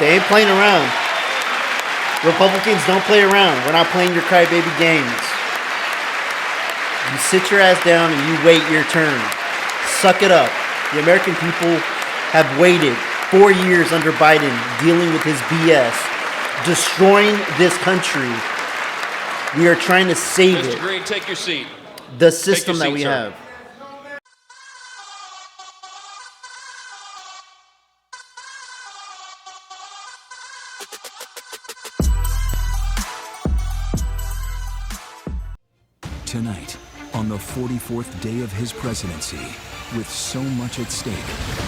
They ain't playing around. Republicans don't play around. We're not playing your crybaby games. You sit your ass down and you wait your turn. Suck it up. The American people have waited 4 years under Biden dealing with his BS, destroying this country. We are trying to save it. Mr. Green, take your seat. The system that we have. Tonight, on the 44th day of his presidency, with so much at stake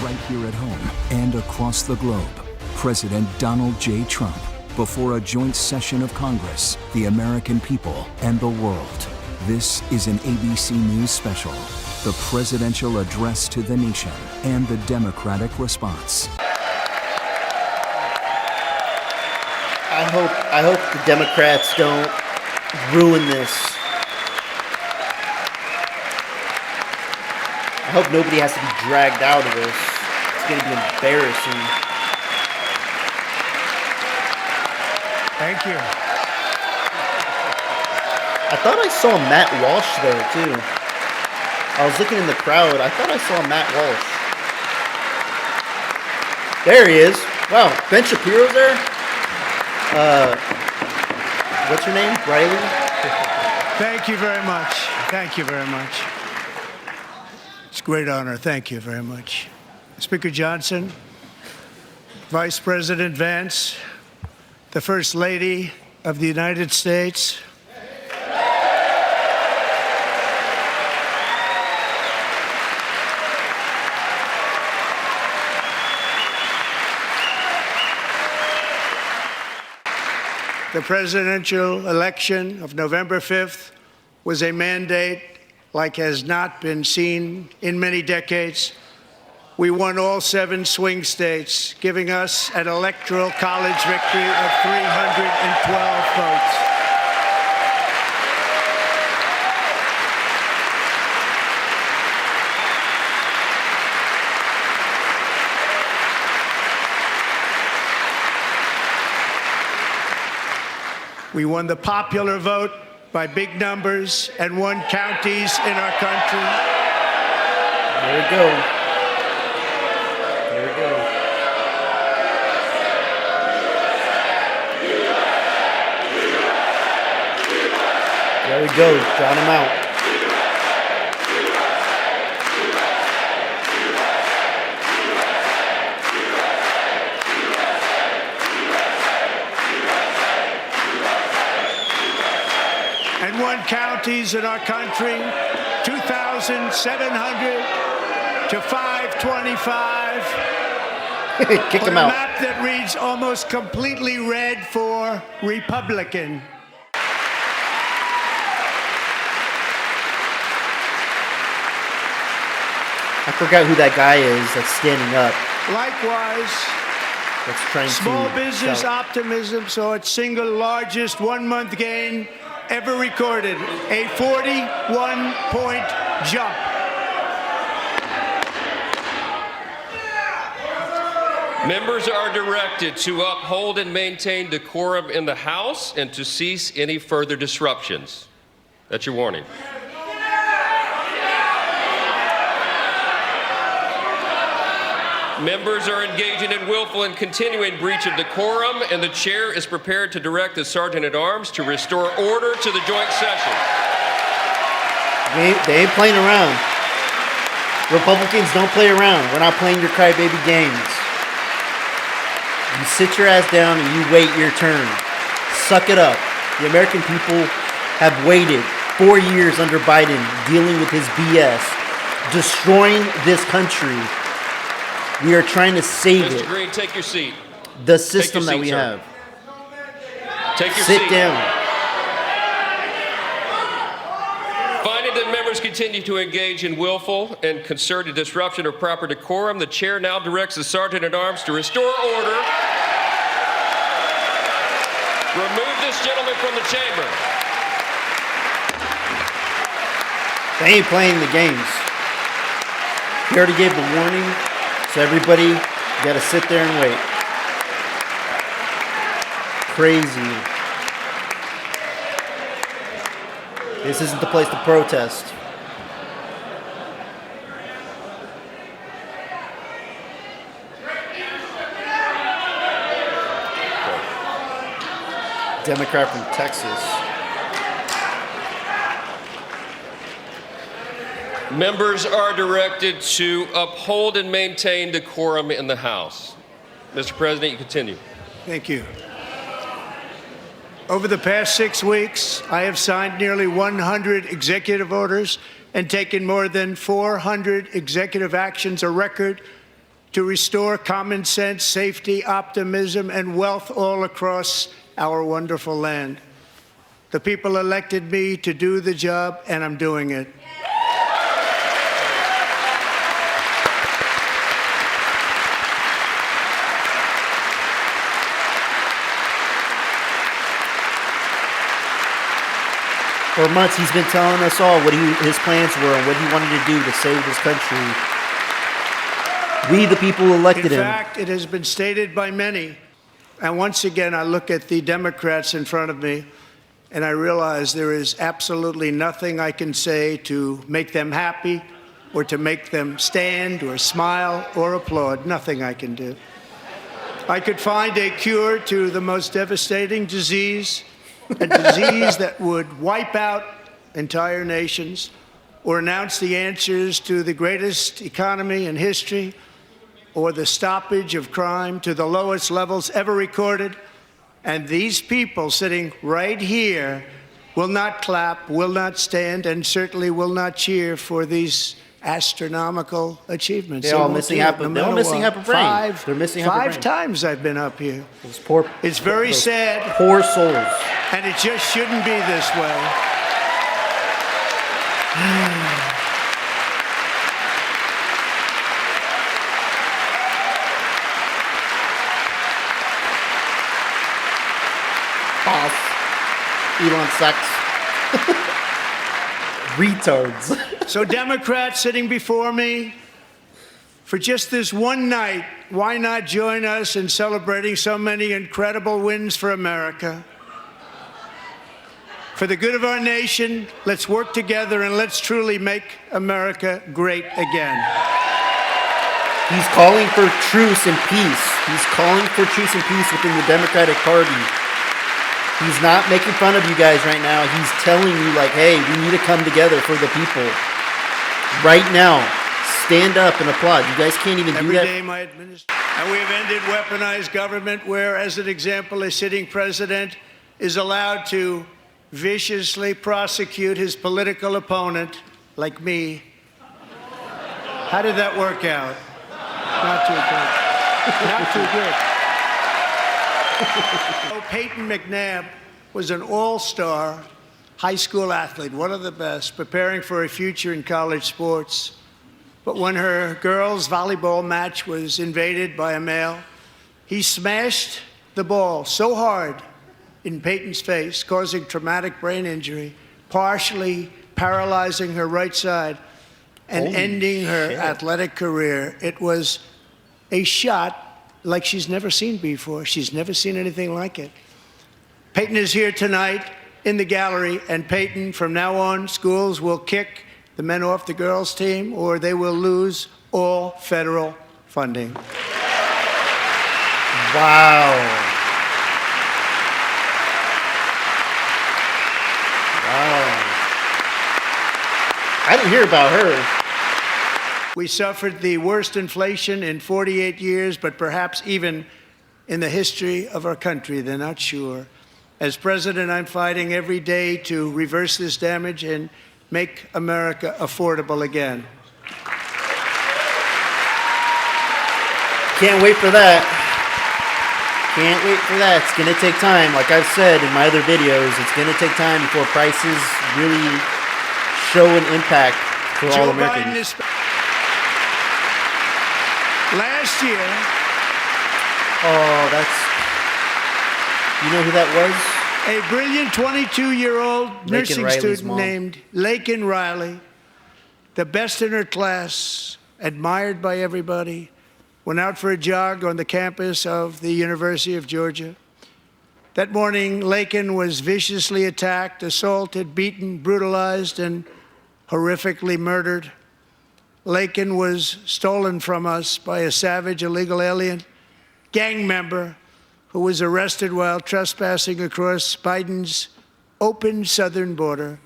right here at home and across the globe, President Donald J. Trump, before a joint session of Congress, the American people, and the world. This is an ABC News special, the presidential address to the nation and the Democratic response. I hope the Democrats don't ruin this. I hope nobody has to be dragged out of this. It's going to be embarrassing. Thank you. I thought I saw Matt Walsh there, too. I was looking in the crowd. I thought I saw Matt Walsh. There he is. Wow, Ben Shapiro's there? What's your name? Riley? Thank you very much. Thank you very much. It's a great honor. Thank you very much. Speaker Johnson, Vice President Vance, the First Lady of the United States, the presidential election of November 5th was a mandate like has not been seen in many decades. We won all 7 swing states, giving us an electoral college victory of 312 votes. We won the popular vote by big numbers and won counties in our country. There we go. There we go. There we go. Drown him out. And won counties in our country, 2,700 to 525. Kick him a out. map that reads almost completely red for Republican. I forgot who that guy is that's standing up. Likewise, That's trying small to business shout. optimism saw its single largest 1-month gain ever recorded, a 41-point jump. Members are directed to uphold and maintain decorum in the House and to cease any further disruptions. That's your warning. Members are engaging in willful and continuing breach of decorum, and the chair is prepared to direct the Sergeant-at-Arms to restore order to the joint session. They ain't playing around. Republicans don't play around. We're not playing your crybaby games. You sit your ass down and you wait your turn. Suck it up. The American people have waited 4 years under Biden dealing with his BS, destroying this country. We are trying to save it. Mr. Green, take your seat. The system that seat, we sir. have. Take your Sit seat. down. Finding that members continue to engage in willful and concerted disruption of proper decorum, the chair now directs the Sergeant-at-Arms to restore order. Remove this gentleman from the chamber. They ain't playing the games. He already gave the warning, so everybody got to sit there and wait. crazy. This isn't the place to protest. Democrat from Texas. Members are directed to uphold and maintain decorum in the House. Mr. President, you continue. Thank you. Over the past 6 weeks, I have signed nearly 100 executive orders and taken more than 400 executive actions, a record to restore common sense, safety, optimism, and wealth all across our wonderful land. The people elected me to do the job, and I'm doing it. For months, he's been telling us all what his plans were and what he wanted to do to save this country. We, the people, elected him. In fact, it has been stated by many, and once again, I look at the Democrats in front of me, and I realize there is absolutely nothing I can say to make them happy or to make them stand or smile or applaud. Nothing I can do. I could find a cure to the most devastating disease, a disease that would wipe out entire nations, or announce the answers to the greatest economy in history, or the stoppage of crime to the lowest levels ever recorded. And these people sitting right here will not clap, will not stand, and certainly will not cheer for these astronomical achievements. They're all missing half a brain. They're missing half a brain. Five times I've been up here. It's very those sad. Poor souls. And it just shouldn't be this way. Boss. Elon sucks. Retards. So Democrats sitting before me, for just this one night, why not join us in celebrating so many incredible wins for America? For the good of our nation, let's work together and let's truly make America great again. He's calling for truce and peace. He's calling for truce and peace within the Democratic Party. He's not making fun of you guys right now. He's telling you, like, hey, we need to come together for the people. Right now, stand up and applaud. You guys can't even do that. Every day my administration, and we have ended weaponized government where, as an example, a sitting president is allowed to viciously prosecute his political opponent, like me. How did that work out? Not too good. Not too good. Peyton McNabb was an all-star high school athlete, one of the best, preparing for a future in college sports. But when her girls' volleyball match was invaded by a male, he smashed the ball so hard in Peyton's face, causing traumatic brain injury, partially paralyzing her right side and ending her athletic career. It was a shot like she's never seen before. She's never seen anything like it. Peyton is here tonight in the gallery, and Peyton, from now on, schools will kick the men off the girls' team, or they will lose all federal funding. Wow. I didn't hear about her. We suffered the worst inflation in 48 years, but perhaps even in the history of our country. They're not sure. As president, I'm fighting every day to reverse this damage and make America affordable again. Can't wait for that. Can't wait for that. It's going to take time. Like I've said in my other videos, it's going to take time before prices really show an impact for all Americans. Last year. Oh, that's... You know who that was? A brilliant 22-year-old nursing student named Laken Riley, the best in her class, admired by everybody, went out for a jog on the campus of the University of Georgia. That morning, Laken was viciously attacked, assaulted, beaten, brutalized, and horrifically murdered. Laken was stolen from us by a savage illegal alien gang member who was arrested while trespassing across Biden's open southern border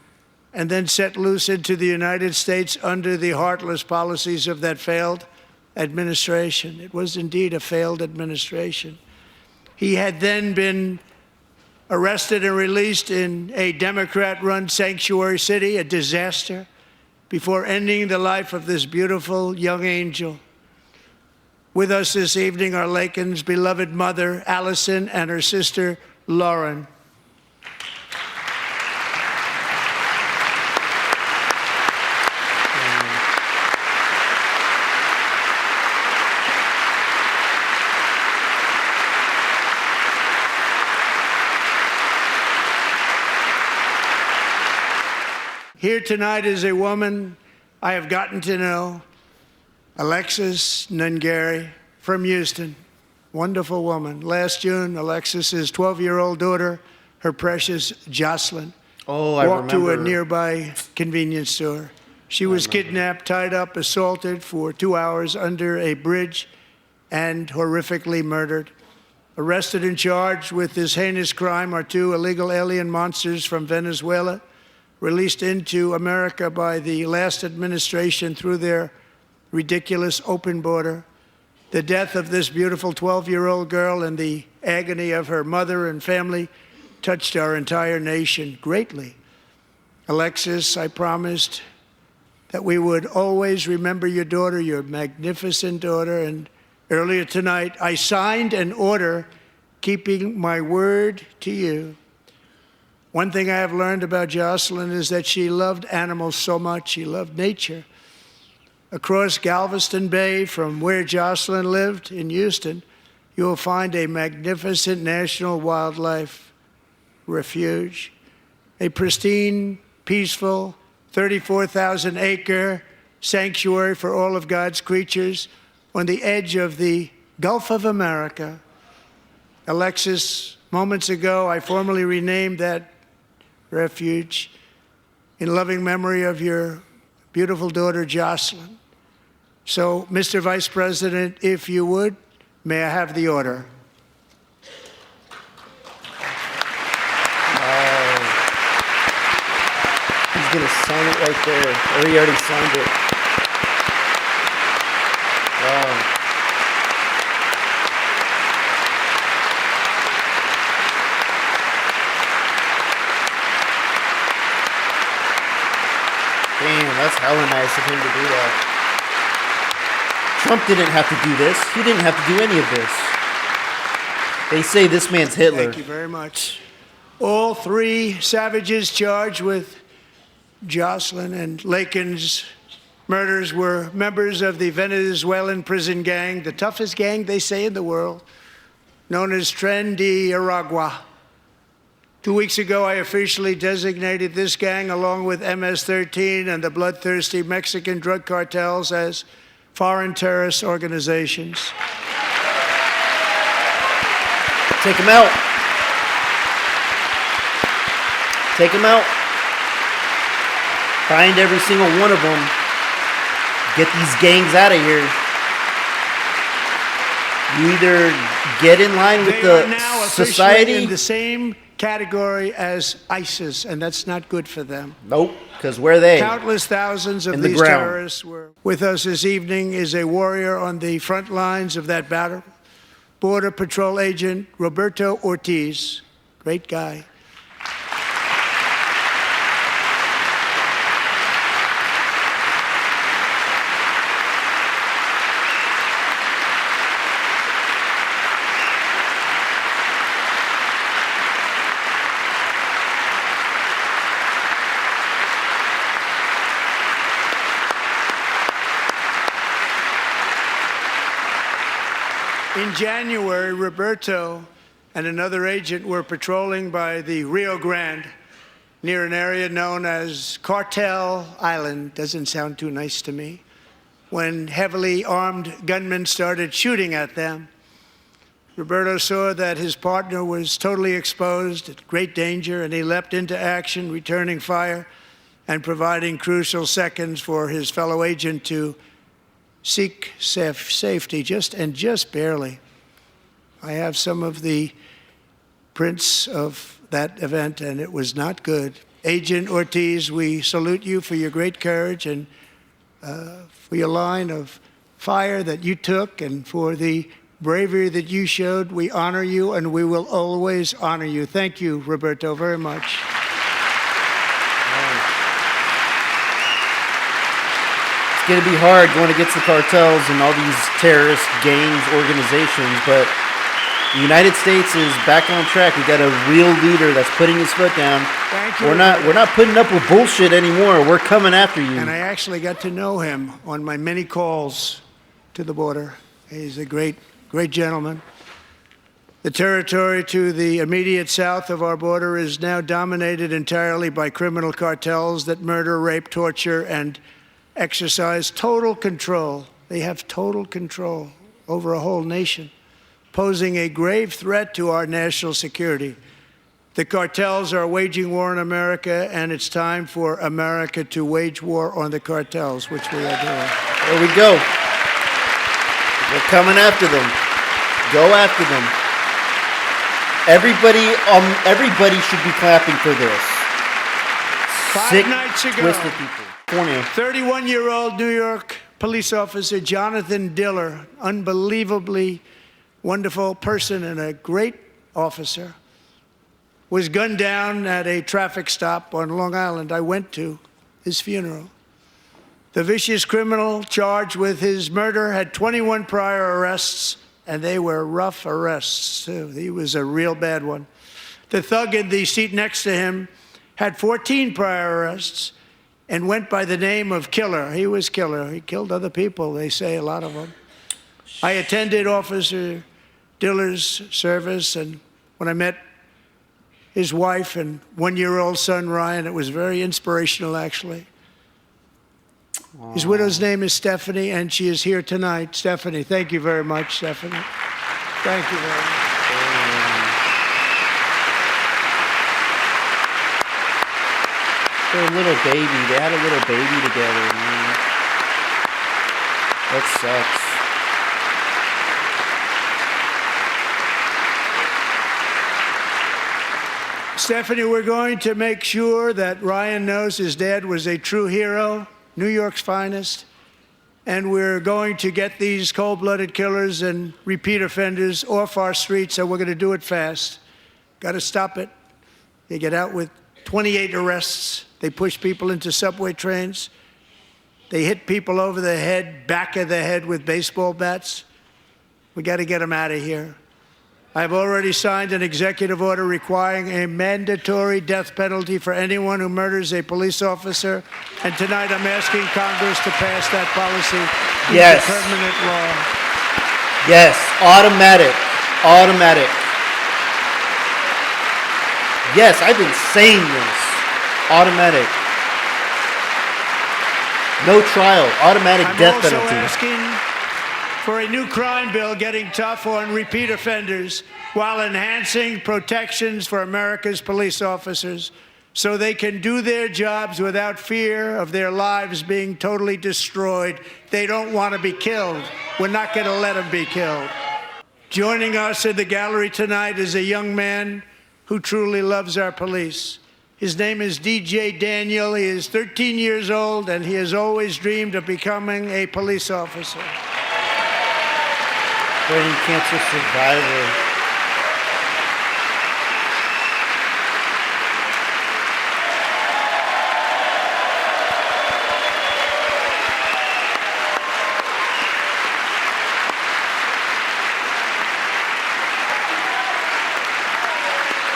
and then set loose into the United States under the heartless policies of that failed administration. It was indeed a failed administration. He had then been arrested and released in a Democrat-run sanctuary city, a disaster, before ending the life of this beautiful young angel. With us this evening are Laken's beloved mother, Allison, and her sister, Lauren. Here tonight is a woman I have gotten to know, Alexis Nungari from Houston. Wonderful woman. Last June, Alexis's 12-year-old daughter, her precious Jocelyn, walked to a nearby convenience store. She was kidnapped, tied up, assaulted for 2 hours under a bridge, and horrifically murdered. Arrested and charged with this heinous crime are 2 illegal alien monsters from Venezuela, released into America by the last administration through their ridiculous open border. The death of this beautiful 12-year-old girl and the agony of her mother and family touched our entire nation greatly. Alexis, I promised that we would always remember your daughter, your magnificent daughter, and earlier tonight I signed an order keeping my word to you. One thing I have learned about Jocelyn is that she loved animals so much. She loved nature. Across Galveston Bay, from where Jocelyn lived in Houston, you will find a magnificent national wildlife refuge, a pristine, peaceful, 34,000-acre sanctuary for all of God's creatures on the edge of the Gulf of America. Alexis, moments ago, I formally renamed that refuge in loving memory of your beautiful daughter, Jocelyn. So, Mr. Vice President, if you would, may I have the order? He's going to sign it right there. Or he already signed it. Wow. Damn, that's hella nice of him to do that. Trump didn't have to do this. He didn't have to do any of this. They say this man's Hitler. Thank you very much. All 3 savages charged with Jocelyn and Laken's murders were members of the Venezuelan prison gang, the toughest gang, they say, in the world, known as Tren de Aragua. 2 weeks ago, I officially designated this gang, along with MS-13 and the bloodthirsty Mexican drug cartels, as foreign terrorist organizations. Take them out. Take them out. Find every single one of them. Get these gangs out of here. You either get in line with They are now society. officially in the same category as ISIS, and that's not good for them. Nope, because where are they? Countless thousands of In the these ground. terrorists were with us this evening. Is a warrior on the front lines of that battle, Border Patrol Agent Roberto Ortiz. Great guy. In January, Roberto and another agent were patrolling by the Rio Grande near an area known as Cartel Island. Doesn't sound too nice to me. When heavily armed gunmen started shooting at them. Roberto saw that his partner was totally exposed, at great danger, and he leapt into action, returning fire and providing crucial seconds for his fellow agent to seek safety, just barely. I have some of the prints of that event, and it was not good. Agent Ortiz, we salute you for your great courage and for your line of fire that you took and for the bravery that you showed. We honor you, and we will always honor you. Thank you, Roberto, very much. It's going to be hard going against the cartels and all these terrorist gangs, organizations, but the United States is back on track. We got a real leader that's putting his foot down. Thank you. We're not putting up with bullshit anymore. We're coming after you. And I actually got to know him on my many calls to the border. He's a great gentleman. The territory to the immediate south of our border is now dominated entirely by criminal cartels that murder, rape, torture, and exercise total control. They have total control over a whole nation, posing a grave threat to our national security. The cartels are waging war in America, and it's time for America to wage war on the cartels, which we are doing. There we go. We're coming after them. Go after them. Everybody should be clapping for this. 5 nights ago, twisted people. 31-year-old New York police officer Jonathan Diller, unbelievably wonderful person and a great officer, was gunned down at a traffic stop on Long Island. I went to his funeral. The vicious criminal charged with his murder had 21 prior arrests, and they were rough arrests, too. He was a real bad one. The thug in the seat next to him had 14 prior arrests and went by the name of Killer. He was Killer. He killed other people, they say, a lot of them. I attended Officer Diller's service, and when I met his wife and one-year-old son, Ryan, it was very inspirational, actually. His widow's name is Stephanie, and she is here tonight. Stephanie, thank you very much, Stephanie. Thank you very much. They're a little baby. They had a little baby together, man. That sucks. Stephanie, we're going to make sure that Ryan knows his dad was a true hero, New York's finest, and we're going to get these cold-blooded killers and repeat offenders off our streets, and we're going to do it fast. Got to stop it. They get out with 28 arrests. They push people into subway trains. They hit people over the head, back of the head with baseball bats. We got to get them out of here. I've already signed an executive order requiring a mandatory death penalty for anyone who murders a police officer. And tonight I'm asking Congress to pass that policy into permanent law. Yes, automatic. Automatic. Yes, I've been saying this. Automatic. No trial. Automatic death penalty. I'm also asking for a new crime bill getting tough on repeat offenders while enhancing protections for America's police officers so they can do their jobs without fear of their lives being totally destroyed. They don't want to be killed. We're not going to let them be killed. Joining us in the gallery tonight is a young man who truly loves our police. His name is DJ Daniel. He is 13 years old, and he has always dreamed of becoming a police officer. Brain cancer survivor.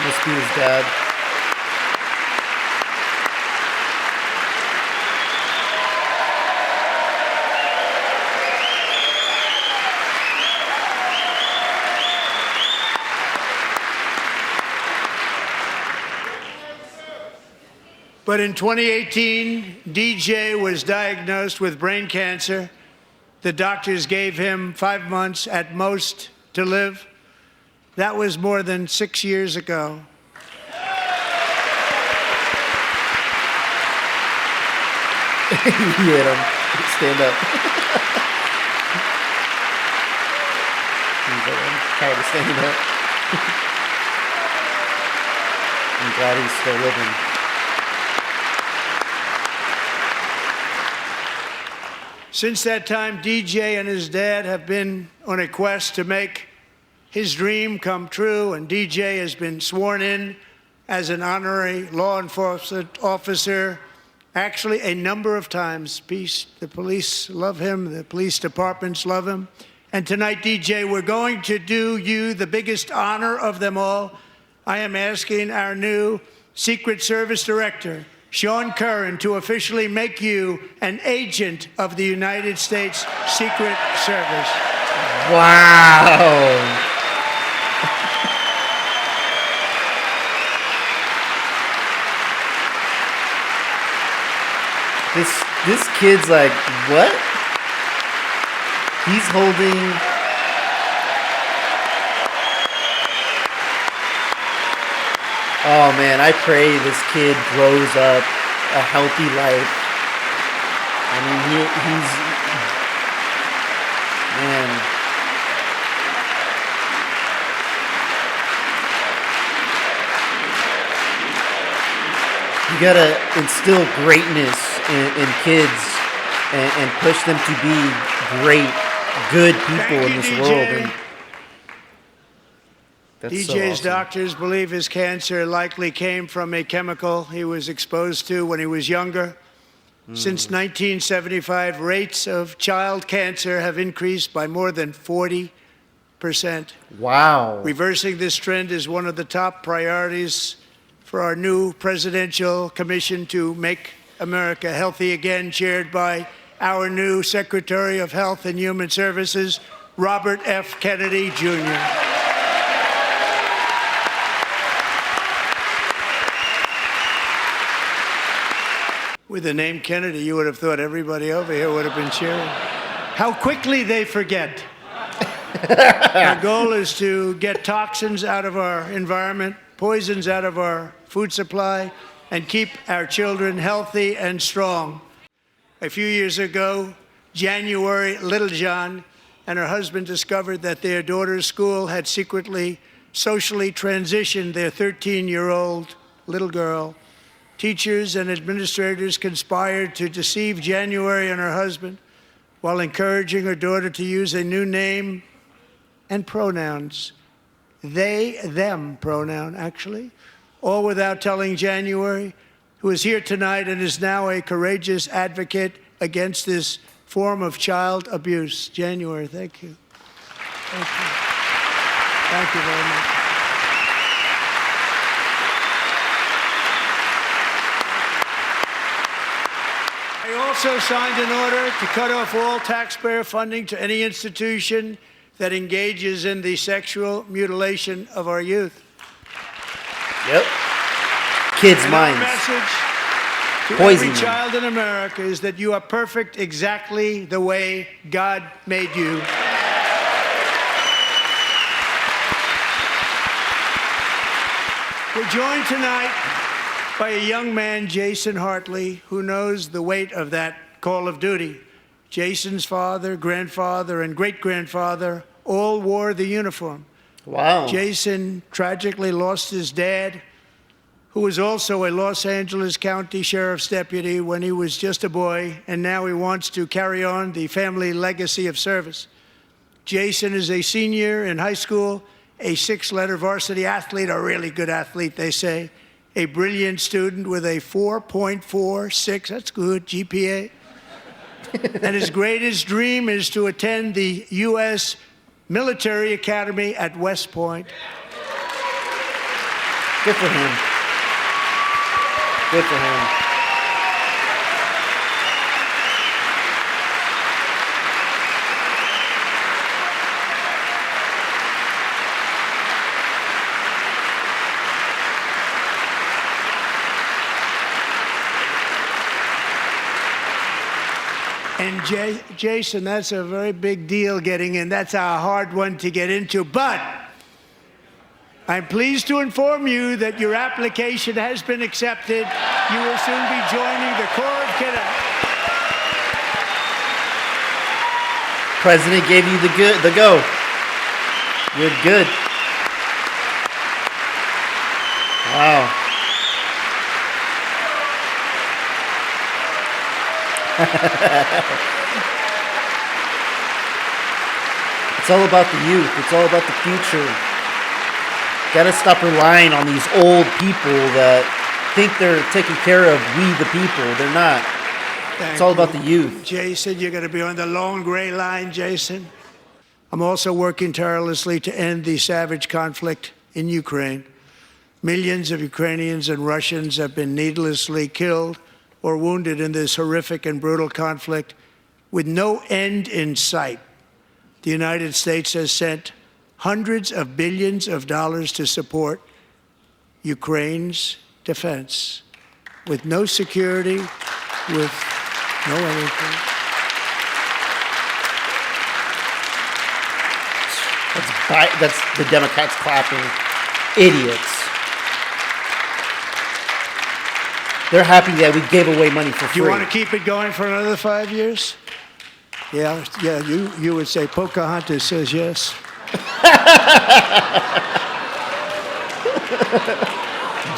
Must be his dad. But in 2018, DJ was diagnosed with brain cancer. The doctors gave him 5 months at most to live. That was more than 6 years ago. You hit him. Stand up. I'm tired of standing up. I'm glad he's still living. Since that time, DJ and his dad have been on a quest to make his dream come true, and DJ has been sworn in as an honorary law enforcement officer actually a number of times. The police love him, the police departments love him. And tonight, DJ, we're going to do you the biggest honor of them all. I am asking our new Secret Service Director, Sean Curran, to officially make you an agent of the United States Secret Service. Wow. This kid's like, what? He's holding. Oh man, I pray this kid grows up a healthy life. I mean, he's man. You gotta instill greatness in kids and push them to be great, good people in this world. And that's DJ's so awesome. doctors believe his cancer likely came from a chemical he was exposed to when he was younger. Since 1975, rates of child cancer have increased by more than 40%. Wow. Reversing this trend is one of the top priorities for our new presidential commission to make America healthy again, chaired by our new Secretary of Health and Human Services, Robert F. Kennedy, Jr. With the name Kennedy, you would have thought everybody over here would have been cheering. How quickly they forget. Our goal is to get toxins out of our environment, poisons out of our food supply, and keep our children healthy and strong. A few years ago, January Littlejohn and her husband discovered that their daughter's school had secretly, socially transitioned their 13-year-old little girl. Teachers and administrators conspired to deceive January and her husband while encouraging her daughter to use a new name and pronouns. They, them pronoun, actually. All without telling January, who is here tonight and is now a courageous advocate against this form of child abuse. January, thank you. Thank you. Thank you very much. I also signed an order to cut off all taxpayer funding to any institution that engages in the sexual mutilation of our youth. Yep. Kids' And minds. our message to Poison every them. child in America is that you are perfect exactly the way God made you. We're joined tonight by a young man, Jason Hartley, who knows the weight of that call of duty. Jason's father, grandfather, and great-grandfather all wore the uniform. Wow. Jason tragically lost his dad, who was also a Los Angeles County Sheriff's deputy when he was just a boy, and now he wants to carry on the family legacy of service. Jason is a senior in high school, a 6-letter varsity athlete, a really good athlete, they say, a brilliant student with a 4.46, that's good, GPA. And his greatest dream is to attend the U.S. Military Academy at West Point. Good for him. Good for him. And Jason, that's a very big deal getting in. That's a hard one to get into. But I'm pleased to inform you that your application has been accepted. You will soon be joining the Corps of Cadets. President gave you the go. You're good. Wow. It's all about the youth. It's all about the future. Gotta stop relying on these old people that think they're taking care of we the people. They're not. It's all about the youth. Jason, you're going to be on the long gray line, Jason. I'm also working tirelessly to end the savage conflict in Ukraine. Millions of Ukrainians and Russians have been needlessly killed or wounded in this horrific and brutal conflict with no end in sight. The United States has sent hundreds of billions of dollars to support Ukraine's defense with no security, with no anything. That's the Democrats clapping. Idiots. They're happy that we gave away money for free. Do you want to keep it going for another 5 years? Yeah, you would say Pocahontas says yes.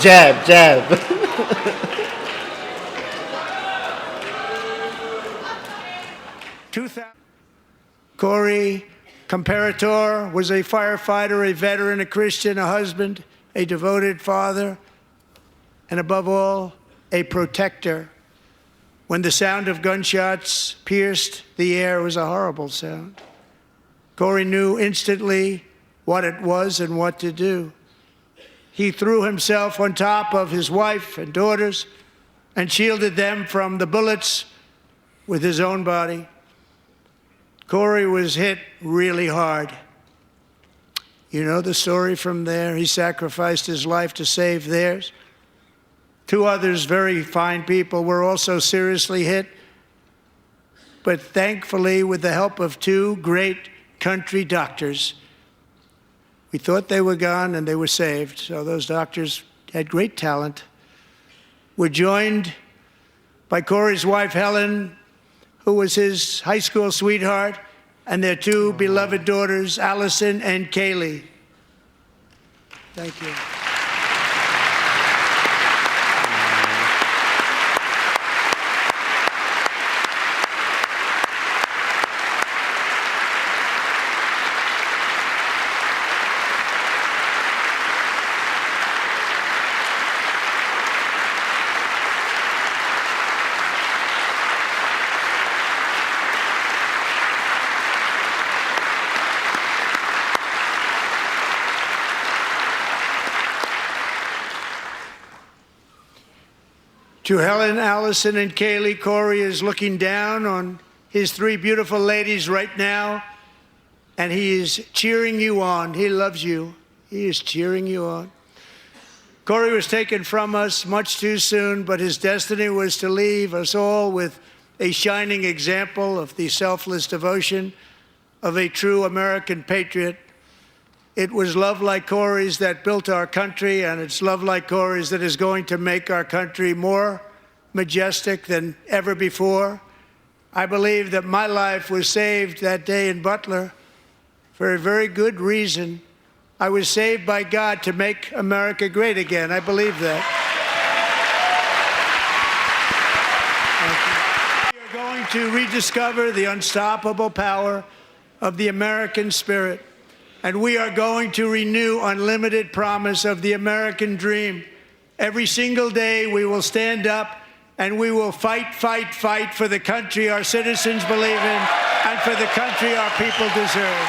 Jab, jab. Corey Comparator was a firefighter, a veteran, a Christian, a husband, a devoted father, and above all, a protector. When the sound of gunshots pierced the air, it was a horrible sound. Corey knew instantly what it was and what to do. He threw himself on top of his wife and daughters and shielded them from the bullets with his own body. Corey was hit really hard. You know the story from there. He sacrificed his life to save theirs. Two others, very fine people, were also seriously hit. But thankfully, with the help of two great country doctors, we thought they were gone and they were saved. So those doctors had great talent. We're joined by Corey's wife, Helen, who was his high school sweetheart, and their two beloved daughters, Allison and Kaylee. Thank you. To Helen, Allison, and Kaylee, Corey is looking down on his three beautiful ladies right now, and he is cheering you on. He loves you. He is cheering you on. Corey was taken from us much too soon, but his destiny was to leave us all with a shining example of the selfless devotion of a true American patriot. It was love like Corey's that built our country, and it's love like Corey's that is going to make our country more majestic than ever before. I believe that my life was saved that day in Butler for a very good reason. I was saved by God to make America great again. I believe that. We are going to rediscover the unstoppable power of the American spirit. And we are going to renew unlimited promise of the American dream. Every single day we will stand up and we will fight, fight, fight for the country our citizens believe in and for the country our people deserve.